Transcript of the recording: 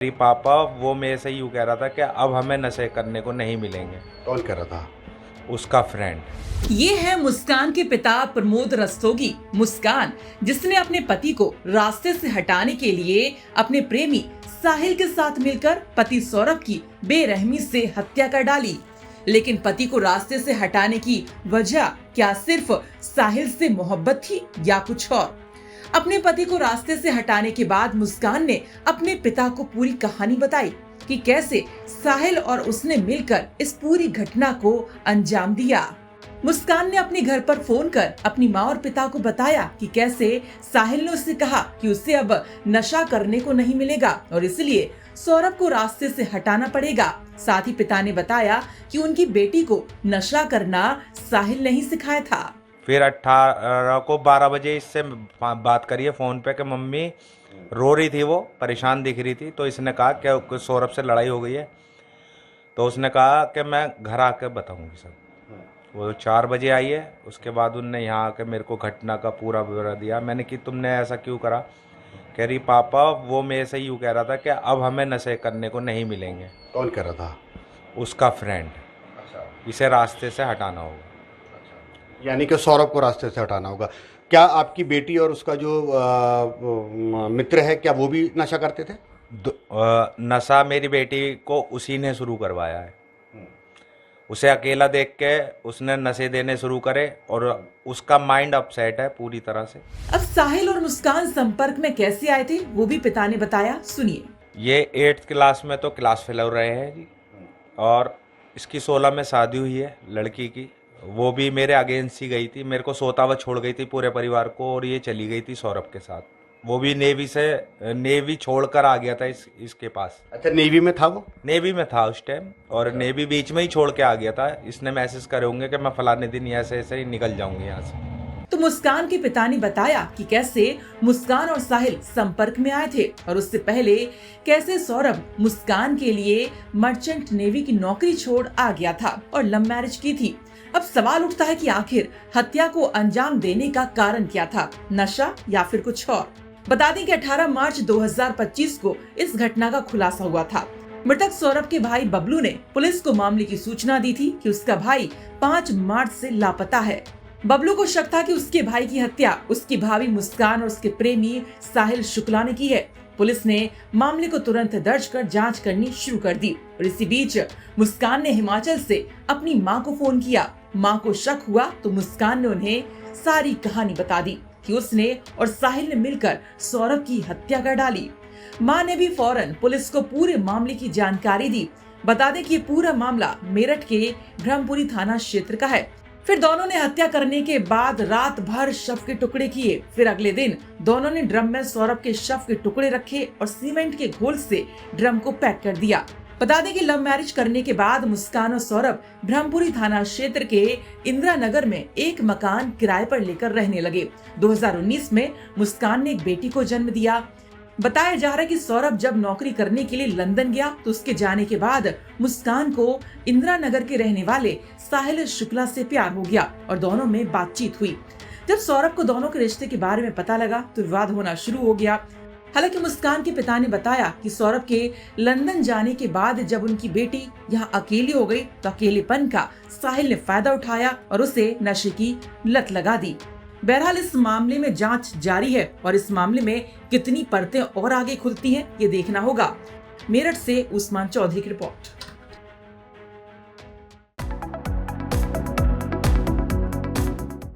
मेरी पापा वो मेरे से यूँ कह रहा था कि अब हमें नशे करने को नहीं मिलेंगे। कौन कह रहा था? उसका फ्रेंड। ये है मुस्कान के पिता प्रमोद रस्तोगी। मुस्कान जिसने अपने पति को रास्ते से हटाने के लिए अपने प्रेमी साहिल के साथ मिलकर पति सौरभ की बेरहमी से हत्या कर डाली। लेकिन पति को रास्ते से हटाने की वजह क्या सिर्फ साहिल से मोहब्बत थी या कुछ और? अपने पति को रास्ते से हटाने के बाद मुस्कान ने अपने पिता को पूरी कहानी बताई कि कैसे साहिल और उसने मिलकर इस पूरी घटना को अंजाम दिया। मुस्कान ने अपने घर पर फोन कर अपनी माँ और पिता को बताया कि कैसे साहिल ने उससे कहा कि उसे अब नशा करने को नहीं मिलेगा और इसलिए सौरभ को रास्ते से हटाना पड़ेगा। साथ ही पिता ने बताया कि उनकी बेटी को नशा करना साहिल ने ही सिखाया था। फिर 18 को 12 बजे इससे बात करिए फ़ोन पे कि मम्मी रो रही थी, वो परेशान दिख रही थी। तो इसने कहा कि सौरभ से लड़ाई हो गई है। तो उसने कहा कि मैं घर आके बताऊंगी सब। वो 4 बजे आई है। उसके बाद उनने यहाँ आके मेरे को घटना का पूरा ब्यौरा दिया। मैंने कि तुमने ऐसा क्यों करा? कह रही पापा वो मेरे से यूँ कह रहा था कि अब हमें नशे करने को नहीं मिलेंगे। कौन कह रहा था? उसका फ्रेंड। इसे रास्ते से हटाना होगा। यानी कि सौरभ को रास्ते से हटाना होगा। क्या आपकी बेटी और उसका जो मित्र है, क्या वो भी नशा करते थे? नशा मेरी बेटी को उसी ने शुरू करवाया है। उसे अकेला देख के उसने नशे देने शुरू करे और उसका माइंड अपसेट है पूरी तरह से। अब साहिल और मुस्कान संपर्क में कैसे आए थे वो भी पिता ने बताया, सुनिए। ये 8th क्लास में तो क्लास फेल हो रहे हैं जी। और इसकी 16 में शादी हुई है लड़की की। वो भी मेरे अगेंस्ट ही गई थी, मेरे को सोता हुआ छोड़ गई थी पूरे परिवार को, और ये चली गई थी सौरभ के साथ। वो भी नेवी छोड़कर आ गया था इसके पास। अच्छा, नेवी में था वो? नेवी में था उस टाइम, और नेवी बीच में ही छोड़ के आ गया था। इसने मैसेज करे होंगे कि मैं फलाने दिन ऐसे ऐसे ही निकल जाऊंगी यहाँ से। तो मुस्कान के पिता ने बताया कि कैसे मुस्कान और साहिल संपर्क में आए थे और उससे पहले कैसे सौरभ मुस्कान के लिए मर्चेंट नेवी की नौकरी छोड़ आ गया था और लव मैरिज की थी। अब सवाल उठता है कि आखिर हत्या को अंजाम देने का कारण क्या था, नशा या फिर कुछ और? बता दें कि 18 मार्च 2025 को इस घटना का खुलासा हुआ था। मृतक सौरभ के भाई बबलू ने पुलिस को मामले की सूचना दी थी कि उसका भाई 5 मार्च से लापता है। बबलू को शक था कि उसके भाई की हत्या उसकी भाभी मुस्कान और उसके प्रेमी साहिल शुक्ला ने की है। पुलिस ने मामले को तुरंत दर्ज कर जांच करनी शुरू कर दी और इसी बीच मुस्कान ने हिमाचल से अपनी मां को फोन किया। मां को शक हुआ तो मुस्कान ने उन्हें सारी कहानी बता दी कि उसने और साहिल ने मिलकर सौरभ की हत्या कर डाली। मां ने भी फौरन पुलिस को पूरे मामले की जानकारी दी। बता दें कि ये पूरा मामला मेरठ के ब्रह्मपुरी थाना क्षेत्र का है। फिर दोनों ने हत्या करने के बाद रात भर शव के टुकड़े किए। फिर अगले दिन दोनों ने ड्रम में सौरभ के शव के टुकड़े रखे और सीमेंट के घोल से ड्रम को पैक कर दिया। बता दें कि लव मैरिज करने के बाद मुस्कान और सौरभ ब्रह्मपुरी थाना क्षेत्र के इंदिरा नगर में एक मकान किराए पर लेकर रहने लगे। 2019 में मुस्कान ने एक बेटी को जन्म दिया। बताया जा रहा है कि सौरभ जब नौकरी करने के लिए लंदन गया तो उसके जाने के बाद मुस्कान को इंदिरा नगर के रहने वाले साहिल शुक्ला से प्यार हो गया और दोनों में बातचीत हुई। जब सौरभ को दोनों के रिश्ते के बारे में पता लगा तो विवाद होना शुरू हो गया। हालांकि मुस्कान के पिता ने बताया कि सौरभ के लंदन जाने के बाद जब उनकी बेटी यहाँ अकेली हो गई तो अकेलेपन का साहिल ने फायदा उठाया और उसे नशे की लत लगा दी। बहरहाल इस मामले में जांच जारी है और इस मामले में कितनी परतें और आगे खुलती हैं ये देखना होगा। मेरठ से उस्मान चौधरी की रिपोर्ट।